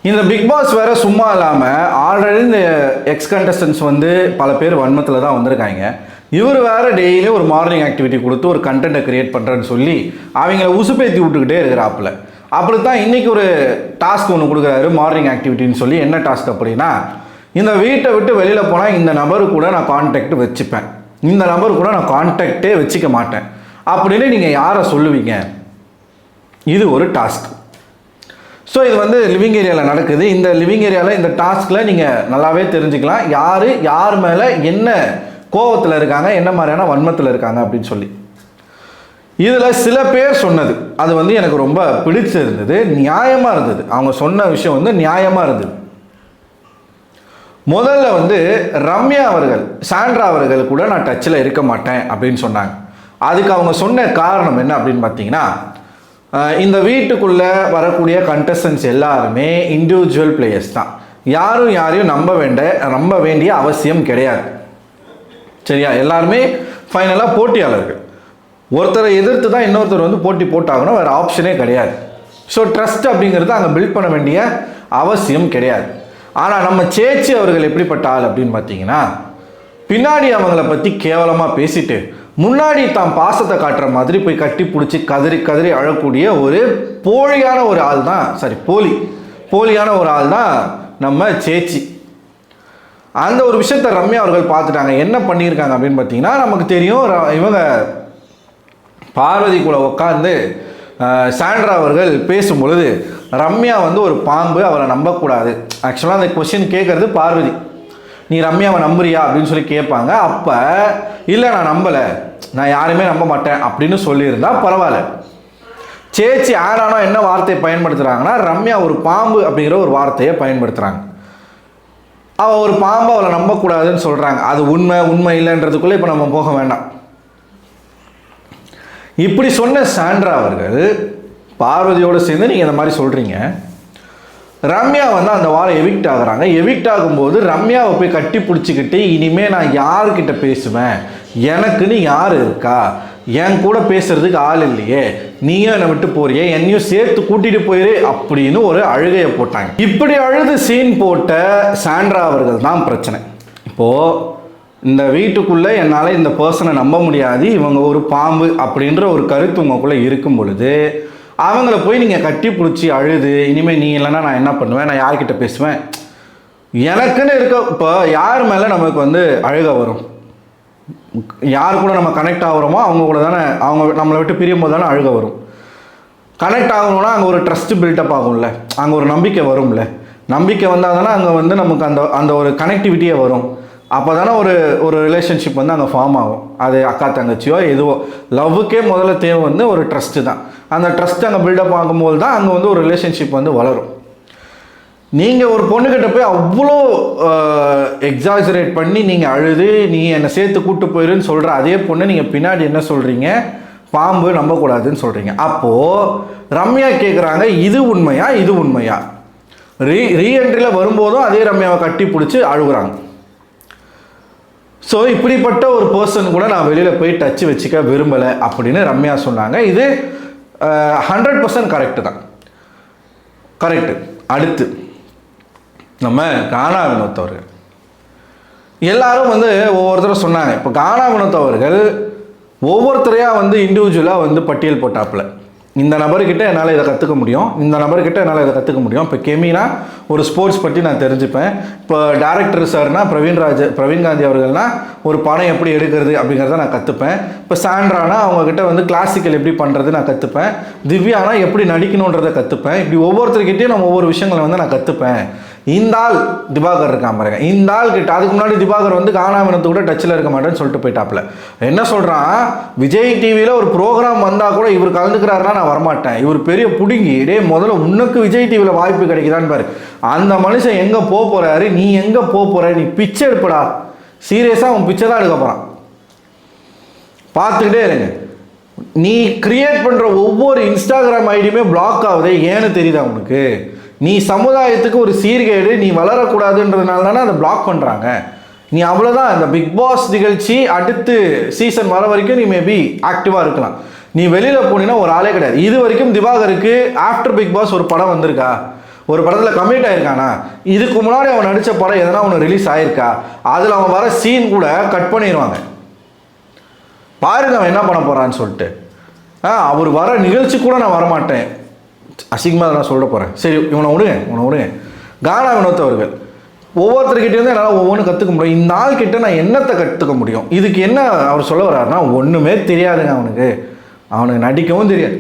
இந்த big pass வேற சும்மா இல்லாமல் ஆல்ரெடி இந்த எக்ஸ் கண்டஸ்டன்ஸ் வந்து பல பேர் வன்மத்தில் தான் வந்திருக்காங்க. இவர் வேற டெய்லி ஒரு மார்னிங் ஆக்டிவிட்டி கொடுத்து ஒரு கண்டென்ட்டை கிரியேட் பண்ணுறேன்னு சொல்லி அவங்கள உசுப்பேற்றி விட்டுக்கிட்டே இருக்கிறாப்புல. அப்படி தான் இன்றைக்கி ஒரு டாஸ்க் ஒன்று கொடுக்குறாரு, மார்னிங் ஆக்டிவிட்டின்னு சொல்லி. என்ன டாஸ்க் அப்படின்னா, இந்த வீட்டை விட்டு வெளியில் போனால் இந்த நபரு கூட நான் கான்டாக்ட் வச்சுப்பேன், இந்த நபர் கூட நான் கான்டாக்டே வச்சுக்க மாட்டேன் அப்படின்னு நீங்கள் யாரை சொல்லுவீங்க? இது ஒரு டாஸ்க். ஸோ இது வந்து லிவிங் ஏரியாவில் நடக்குது. இந்த லிவிங் ஏரியாவில் இந்த டாஸ்கில் நீங்கள் நல்லாவே தெரிஞ்சுக்கலாம் யார் மேலே என்ன கோபத்தில் இருக்காங்க, என்ன மாதிரியான வன்மத்தில் இருக்காங்க அப்படின்னு சொல்லி. இதில் சில பேர் சொன்னது அது வந்து எனக்கு ரொம்ப பிடிச்சிருந்தது, நியாயமாக இருந்தது. அவங்க சொன்ன விஷயம் வந்து நியாயமாக இருந்தது. முதல்ல வந்து ரம்யா அவர்கள், சாண்ட்ரா அவர்கள் கூட நான் டச்சில் இருக்க மாட்டேன் அப்படின்னு சொன்னாங்க. அதுக்கு அவங்க சொன்ன காரணம் என்ன அப்படின்னு பார்த்தீங்கன்னா, இந்த வீட்டுக்குள்ளே வரக்கூடிய கண்டஸ்டன்ஸ் எல்லாருமே இண்டிவிஜுவல் பிளேயர்ஸ் தான், யாரையும் நம்ப வேண்டிய அவசியம் கிடையாது. சரியா? எல்லாருமே ஃபைனலாக போட்டியாளர்கள். ஒருத்தரை எதிர்த்து தான் இன்னொருத்தர் வந்து போட்டி போட்டாகணும், வேறு ஆப்ஷனே கிடையாது. ஸோ ட்ரஸ்ட் அப்படிங்கிறது அங்கே பில்ட் பண்ண வேண்டிய அவசியம் கிடையாது. ஆனால் நம்ம சேச்சி அவர்கள் எப்படிப்பட்ட ஆள் அப்படின்னு பார்த்தீங்கன்னா, பின்னாடி அவங்கள பற்றி கேவலமாக பேசிட்டு முன்னாடி தான் பாசத்தை காட்டுற மாதிரி போய் கட்டி பிடிச்சி கதறி அழக்கூடிய ஒரு போலியான ஒரு ஆள் தான், போலியான ஒரு ஆள் தான் நம்ம சேச்சி. அந்த ஒரு விஷயத்தை ரம்யா அவர்கள் பார்த்துட்டாங்க. என்ன பண்ணியிருக்காங்க அப்படின்னு பார்த்தீங்கன்னா, நமக்கு தெரியும், இவங்க பார்வதி கூட உட்காந்து சாண்ட்ரா அவர்கள் பேசும் பொழுது ரம்யா வந்து ஒரு பாம்பு, அவரை நம்பக்கூடாது. ஆக்சுவலாக அந்த கொஸ்டின் கேட்குறது பார்வதி, நீ ரம்யாவை நம்புறியா அப்படின்னு சொல்லி கேட்பாங்க. அப்போ இல்லை நான் நம்பலை, நான் யாருமே நம்ப மாட்டேன் அப்படின்னு சொல்லியிருந்தா பரவாயில்ல. சேச்சி ஆனானோ என்ன வார்த்தையை பயன்படுத்துகிறாங்கன்னா, ரம்யா ஒரு பாம்பு அப்படிங்கிற ஒரு வார்த்தையை பயன்படுத்துகிறாங்க. அவள் ஒரு பாம்பு, அவளை நம்பக்கூடாதுன்னு சொல்கிறாங்க. அது உண்மை இல்லைன்றதுக்குள்ளே இப்போ நம்ம போக வேண்டாம். இப்படி சொன்ன சாண்ட்ரா அவர்கள் பார்வதியோடு சேர்ந்து நீங்கள் இந்த மாதிரி சொல்கிறீங்க. ரம்யா வந்து அந்த வாரம் எவிக்ட் ஆகுறாங்க. எவிக்ட் ஆகும்போது ரம்யாவை போய் கட்டி பிடிச்சிக்கிட்டு, இனிமேல் நான் யார்கிட்ட பேசுவேன், எனக்குன்னு யார் இருக்கா, என் கூட பேசுறதுக்கு ஆள் இல்லையே, நீயும் என்னை விட்டு போறியே, என்னையும் சேர்த்து கூட்டிகிட்டு போயிரு அப்படின்னு ஒரு அழுகையை போட்டாங்க. இப்படி அழுது சீன் போட்ட சாண்ட்ரா அவர்கள் தான் பிரச்சனை. இப்போது இந்த வீட்டுக்குள்ளே என்னால் இந்த பர்சனை நம்ப முடியாது, இவங்க ஒரு பாம்பு அப்படின்ற ஒரு கருத்து உங்களுக்குள்ளே இருக்கும் பொழுது அவங்கள போய் நீங்கள் கட்டி பிடிச்சி அழுது, இனிமேல் நீ இல்லைன்னா நான் என்ன பண்ணுவேன், நான் யார்கிட்ட பேசுவேன், எனக்குன்னு இருக்க. இப்போ யார் மேலே நமக்கு வந்து அழுக வரும்? யார் கூட நம்ம கனெக்ட் ஆகிறோமோ அவங்க கூட தானே, அவங்க நம்மளை விட்டு பிரியும் போது தானே அழுக வரும். கனெக்ட் ஆகணும்னா அங்கே ஒரு ட்ரஸ்ட் பில்டப் ஆகும்ல, அங்கே ஒரு நம்பிக்கை வரும்ல. நம்பிக்கை வந்தால் தானே அங்கே வந்து நமக்கு அந்த ஒரு கனெக்டிவிட்டியே வரும். அப்போ தானே ஒரு ரிலேஷன்ஷிப் வந்து அங்கே ஃபார்ம் ஆகும். அது அக்கா தங்கச்சியோ எதுவோ, லவ்வுக்கே முதல்ல தேவை வந்து ஒரு ட்ரஸ்ட்டு தான். அந்த ட்ரஸ்ட் அங்கே பில்டப் ஆகும்போது தான் அங்கே வந்து ஒரு ரிலேஷன்ஷிப் வந்து வளரும். நீங்கள் ஒரு பொண்ணுக்கிட்ட போய் அவ்வளோ எக்ஸாஜரேட் பண்ணி நீங்கள் அழுது, நீ என்னை சேர்த்து கூப்பிட்டு போயிருன்னு சொல்கிற அதே பொண்ணு நீங்கள் பின்னாடி என்ன சொல்கிறீங்க, பாம்பு நம்பக்கூடாதுன்னு சொல்கிறீங்க. அப்போது ரம்யா கேட்குறாங்க, இது உண்மையா? ரீஎன்ட்ரியில் வரும்போதும் அதே ரம்யாவை கட்டி பிடிச்சி அழுகுறாங்க. ஸோ இப்படிப்பட்ட ஒரு பர்சன் கூட நான் வெளியில் போய் டச்சு வச்சுக்க விரும்பலை அப்படின்னு ரம்யா சொன்னாங்க. இது 100% கரெக்டு தான், கரெக்டு. அடுத்து நம்ம கானா வினோத் அவர்கள், எல்லாரும் வந்து ஒவ்வொருத்தரும் சொன்னாங்க. இப்போ கானா வினோத் அவர்கள் ஒவ்வொருத்தரையாக வந்து இண்டிவிஜுவலாக வந்து பட்டியல் போட்டாப்புல. இந்த நபர்கிட்ட என்னால் இதை கற்றுக்க முடியும், இந்த நபர்கிட்ட என்னால் இதை கற்றுக்க முடியும். இப்போ கெமினா ஒரு ஸ்போர்ட்ஸ் பற்றி நான் தெரிஞ்சுப்பேன். இப்போ டேரக்டர் சார்னா பிரவீன் காந்தி அவர்கள்னா ஒரு படம் எப்படி எடுக்கிறது அப்படிங்கிறத நான் கற்றுப்பேன். இப்போ சாண்ட்ரானா அவங்கக்கிட்ட வந்து கிளாசிக்கல் எப்படி பண்ணுறது நான் கற்றுப்பேன். திவ்யானா எப்படி நடிக்கணுன்றதை கற்றுப்பேன். இப்படி ஒவ்வொருத்தர்கிட்டையும் நம்ம ஒவ்வொரு விஷயங்களை வந்து நான் கற்றுப்பேன். இந்த ஆள் திவாகர் இருக்கான் பாருங்க, இந்த ஆள் கிட்ட அதுக்கு முன்னாடி திவாகர் வந்து கானா வினோத்து கூட டச்சில் இருக்க மாட்டேன்னு சொல்லிட்டு போயிட்டாப்புல. என்ன சொல்கிறான், விஜய் டிவியில் ஒரு ப்ரோக்ராம் வந்தால் கூட இவர் கலந்துக்கிறாருன்னா நான் வரமாட்டேன், இவர் பெரிய புடுங்கி, முதல்ல உனக்கு விஜய் டிவியில் வாய்ப்பு கிடைக்குதான்னு பாரு. அந்த மனுஷன் எங்கே போகிறாரு, நீ எங்கே போகிற, நீ பிச்சை எடுப்படா, சீரியஸாக அவன் பிச்சை தான் எடுக்க போகிறான், பார்த்துக்கிட்டே இருங்க. நீ கிரியேட் பண்ணுற ஒவ்வொரு இன்ஸ்டாகிராம் ஐடியுமே பிளாக் ஆகுது, ஏன்னு தெரியுதா உனக்கு? நீ சமுதாயத்துக்கு ஒரு சீர்கேடு, நீ வளரக்கூடாதுன்றதுனால தானே அதை பிளாக் பண்ணுறாங்க. நீ அவ்வளோதான். இந்த பிக் பாஸ் நிகழ்ச்சி அடுத்து சீசன் வர வரைக்கும் நீ மேபி ஆக்டிவாக இருக்கலாம். நீ வெளியில் போனீங்கன்னா ஒரு ஆளே கிடையாது. இது வரைக்கும் திவாகருக்கு ஆஃப்டர் பிக் பாஸ் ஒரு படம் வந்திருக்கா? ஒரு படத்தில் கமிட் ஆயிருக்கானா, இதுக்கு முன்னாடி அவன் நடித்த படம் எதனா ஒன்று ரிலீஸ் ஆயிருக்கா, அதில் அவன் வர சீன் கூட கட் பண்ணிடுவாங்க. பாருங்க அவன் என்ன பண்ண போகிறான்னு சொல்லிட்டு. அவர் வர நிகழ்ச்சி கூட நான் வரமாட்டேன், அசிங்கமாக நான் சொல்ல போகிறேன். சரி இவனை விடுங்க. கானா வினோத் அவர்கள் ஒவ்வொருத்தர்கிட்டேருந்து என்னால் ஒவ்வொன்றும் கற்றுக்க முடியும். இந்த ஆள் கிட்ட நான் என்னத்தை கற்றுக்க முடியும்? இதுக்கு என்ன அவர் சொல்ல வர்றாருன்னா, ஒன்றுமே தெரியாதுங்க அவனுக்கு நடிக்கவும் தெரியாது.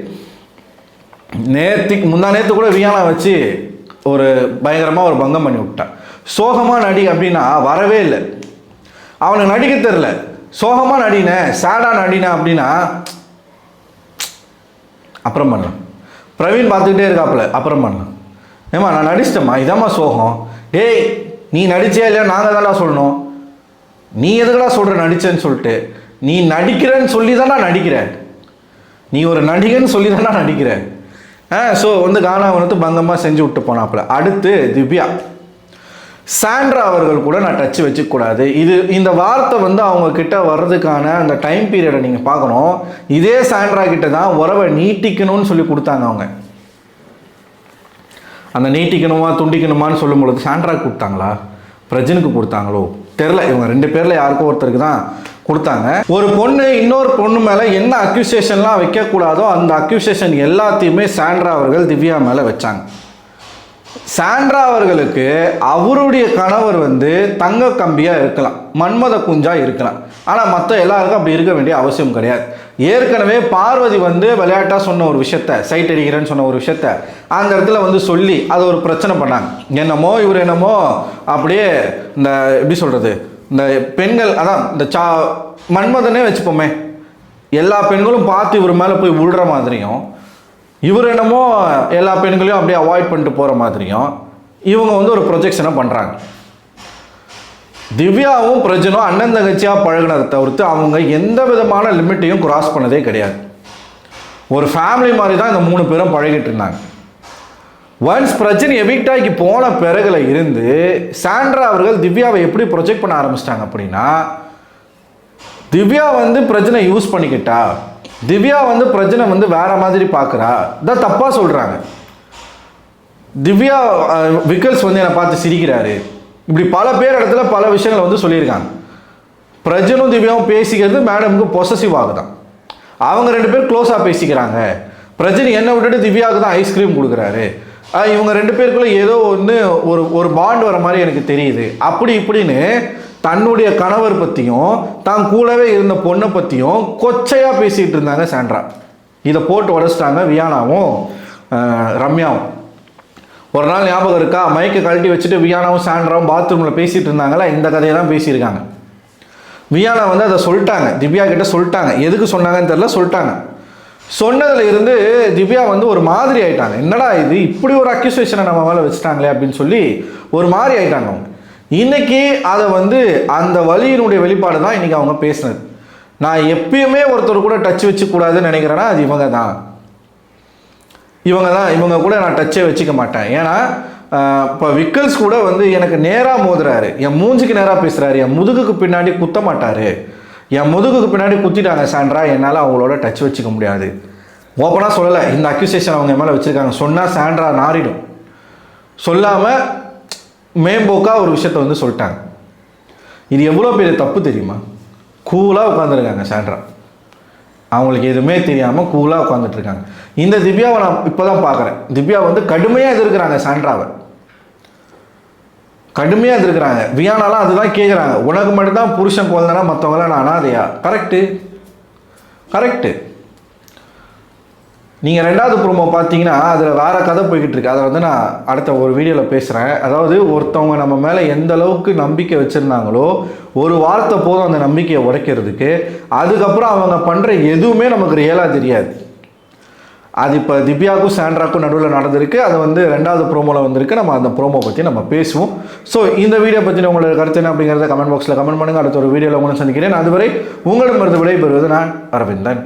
முந்தா நேற்று கூட வியானா வச்சு ஒரு பயங்கரமாக ஒரு பங்கம் பண்ணி விட்டான். சோகமாக நடி அப்படின்னா வரவே இல்லை, அவனுக்கு நடிக்க தெரில. சோகமாக நடினேன், சேடாக நடினேன் அப்படின்னா அப்புறம் பண்ணலாம். பிரவீன் பார்த்துக்கிட்டே இருக்காப்புல, அப்புறம் பண்ணலாம். ஏம்மா நான் நடிச்சிட்டேம்மா, இதாம்மா சோகம். ஏய் நீ நடிச்சியா இல்லையா நாங்கள் தானே சொல்லணும், நீ எதுக்கடா சொல்கிற நடிச்சேன்னு சொல்லிட்டு. நீ நடிக்கிறேன்னு சொல்லி தானே நடிக்கிற, நீ ஒரு நடிகன்னு சொல்லி தானே நடிக்கிற. ஸோ கானா வந்து பங்கமாக செஞ்சு விட்டு போனாப்புல. அடுத்து திவ்யா, சாண்ட்ரா அவர்கள் கூட நான் டச் வச்சுக்கூடாது. இந்த வார்த்தை வந்து அவங்க கிட்ட வர்றதுக்கான அந்த டைம் பீரியடை நீங்கள் பார்க்கணும். இதே சாண்ட்ரா கிட்ட தான் உறவை நீட்டிக்கணும்னு சொல்லி கொடுத்தாங்க அவங்க. அந்த நீட்டிக்கணுமா துண்டிக்கணுமான்னு சொல்லும் பொழுது சாண்ட்ரா கொடுத்தாங்களா, பிரஜனுக்கு கொடுத்தாங்களோ தெரில. இவங்க 2 பேரில் யாருக்கோ ஒருத்தருக்கு தான் கொடுத்தாங்க. ஒரு பொண்ணு இன்னொரு பொண்ணு மேலே என்ன அக்யூசேஷன்லாம் வைக்கக்கூடாதோ அந்த அக்யூசேஷன் எல்லாத்தையுமே சாண்ட்ரா அவர்கள் திவ்யா மேலே வச்சாங்க. சாண்ட்ரா அவர்களுக்கு அவருடைய கணவர் வந்து தங்க கம்பியாக இருக்கலாம், மன்மத குஞ்சா இருக்கலாம். ஆனால் மற்ற எல்லாருக்கும் அப்படி இருக்க வேண்டிய அவசியம் கிடையாது. ஏற்கனவே பார்வதி வந்து விளையாட்டாக சொன்ன ஒரு விஷயத்த, சைட் அடிக்கிறேன்னு சொன்ன ஒரு விஷயத்த அந்த இடத்துல வந்து சொல்லி அதை ஒரு பிரச்சனை பண்ணாங்க. இவர் என்னமோ அப்படியே இந்த எப்படி சொல்கிறது, இந்த பெண்கள் அதான் இந்த மன்மதனே வச்சுப்போமே, எல்லா பெண்களும் பார்த்து இவர் மேலே போய் விழுற மாதிரியும், இவர் என்னமோ எல்லா பெண்களையும் அப்படியே அவாய்ட் பண்ணிட்டு போகிற மாதிரியும் இவங்க வந்து ஒரு ப்ரொஜெக்ஷனை பண்ணுறாங்க. திவ்யாவும் பிரஜனும் அண்ணன் தங்கச்சியாக பழகினதை தவிர்த்து அவங்க எந்த விதமான லிமிட்டையும் கிராஸ் பண்ணதே கிடையாது. ஒரு ஃபேமிலி மாதிரி தான் இந்த 3 பேரும் பழகிட்டு இருந்தாங்க. ஒன்ஸ் பிரஜன் எவிக்டாய்க்கு போன பிறகுல இருந்து சாண்ட்ரா அவர்கள் திவ்யாவை எப்படி ப்ரொஜெக்ட் பண்ண ஆரம்பிச்சிட்டாங்க அப்படின்னா, திவ்யா வந்து பிரஜனை யூஸ் பண்ணிக்கிட்டா, திவ்யா வந்து பிரஜனை வந்து வேற மாதிரி பார்க்குறா, இதான் தப்பாக சொல்கிறாங்க. திவ்யா விக்கல்ஸ் வந்து என்னை பார்த்து சிரிக்கிறாரு, இப்படி பல பேர் இடத்துல பல விஷயங்களை வந்து சொல்லியிருக்காங்க. பிரஜனும் திவ்யாவும் பேசிக்கிறது மேடமுக்கு பொசசிவ் ஆகுதான். அவங்க 2 பேர் க்ளோஸாக பேசிக்கிறாங்க. பிரஜன் என்னை விட்டுட்டு திவ்யாவுக்கு தான் ஐஸ்கிரீம் கொடுக்குறாரு, இவங்க 2 பேருக்குள்ள ஏதோ ஒன்று ஒரு பாண்ட் வர மாதிரி எனக்கு தெரியுது, அப்படி இப்படின்னு தன்னுடைய கணவர் பற்றியும் தான் கூடவே இருந்த பொண்ணை பற்றியும் கொச்சையாக பேசிகிட்டு இருந்தாங்க சாண்ட்ரா. இதை போட்டு உடச்சிட்டாங்க வியானாவும் ரம்யாவும். ஒரு நாள் ஞாபகம் இருக்கா, மைக்கை கழட்டி வச்சுட்டு வியானாவும் சாண்ட்ராவும் பாத்ரூமில் பேசிகிட்டு இருந்தாங்களா, இந்த கதையை தான் பேசியிருக்காங்க. வியானா வந்து அதை சொல்லிட்டாங்க, திவ்யா கிட்ட சொல்லிட்டாங்க. எதுக்கு சொன்னாங்கன்னு தெரியல, சொல்லிட்டாங்க. சொன்னதில் இருந்து திவ்யா வந்து ஒரு மாதிரி ஆயிட்டாங்க. என்னடா இது, இப்படி ஒரு அக்யூசேஷனை நம்ம மேலே வச்சுட்டாங்களே அப்படின்னு சொல்லி ஒரு மாதிரி ஆயிட்டாங்க அவங்க. இன்னைக்கு அதை வந்து அந்த வலியினுடைய வெளிப்பாடு தான் இன்னைக்கு அவங்க பேசினது. நான் எப்பயுமே ஒருத்தர் கூட டச் வச்சுக்கூடாதுன்னு நினைக்கிறேன்னா அது இவங்க கூட நான் டச்சே வச்சுக்க மாட்டேன். ஏன்னா இப்போ விக்கல்ஸ் கூட வந்து எனக்கு நேராக மோதுறாரு, என் மூஞ்சிக்கு நேராக பேசுகிறாரு, என் முதுகுக்கு பின்னாடி குத்த மாட்டார். என் முதுகுக்கு பின்னாடி குத்திட்டாங்க சாண்ட்ரா, என்னால் அவங்களோட டச் வச்சுக்க முடியாது. ஓப்பனாக சொல்லலை, இந்த அக்யூசேஷன் அவங்க மேலே வச்சுருக்காங்க. சொன்னால் சாண்ட்ரா நாரிடும். சொல்லாமல் மேம்போக்காக ஒரு விஷயத்த வந்து சொல்லிட்டாங்க. இது எவ்வளோ பெரிய தப்பு தெரியுமா? கூலாக உட்காந்துருக்காங்க சாண்ட்ரா, அவங்களுக்கு எதுவுமே தெரியாமல் கூலாக உட்காந்துட்ருக்காங்க. இந்த திவ்யாவை நான் இப்போ தான் பார்க்குறேன். திவ்யா வந்து கடுமையாக எதிர்க்கிறாங்க சாண்ட்ராவை, கடுமையாக எதிர்க்கிறாங்க. வியானாலாம் அதுதான் கேட்குறாங்க, உனக்கு மட்டும்தான் புருஷன் குழந்தைனா மற்றவங்களாம் நான் அனாதையா? கரெக்டு. நீங்கள் 2வது ப்ரோமோ பார்த்தீங்கன்னா அதில் வேறு கதை போய்கிட்டு இருக்கு. அதை வந்து நான் அடுத்த ஒரு வீடியோவில் பேசுகிறேன். அதாவது ஒருத்தவங்க நம்ம மேலே எந்த அளவுக்கு நம்பிக்கை வச்சுருந்தாங்களோ ஒரு வார்த்தை போதும் அந்த நம்பிக்கையை உடைக்கிறதுக்கு. அதுக்கப்புறம் அவங்க பண்ணுற எதுவுமே நமக்கு ரியலாக தெரியாது. அது இப்போ திவ்யாவுக்கும் சாண்ட்ராக்கும் நடுவில் நடந்திருக்கு. அது வந்து 2வது ப்ரோமோவில் வந்திருக்கு. நம்ம அந்த ப்ரோமோ பற்றி நம்ம பேசுவோம். ஸோ இந்த வீடியோ பற்றி உங்களோட கருத்து என்ன அப்படிங்கிறத கமெண்ட் பாக்ஸில் கமெண்ட் பண்ணுங்கள். அடுத்த ஒரு வீடியோவில் உங்களை சந்திக்கிறேன். அதுவரை உங்களிடமிருந்து விடைபெறுவது நான் அரவிந்தன்.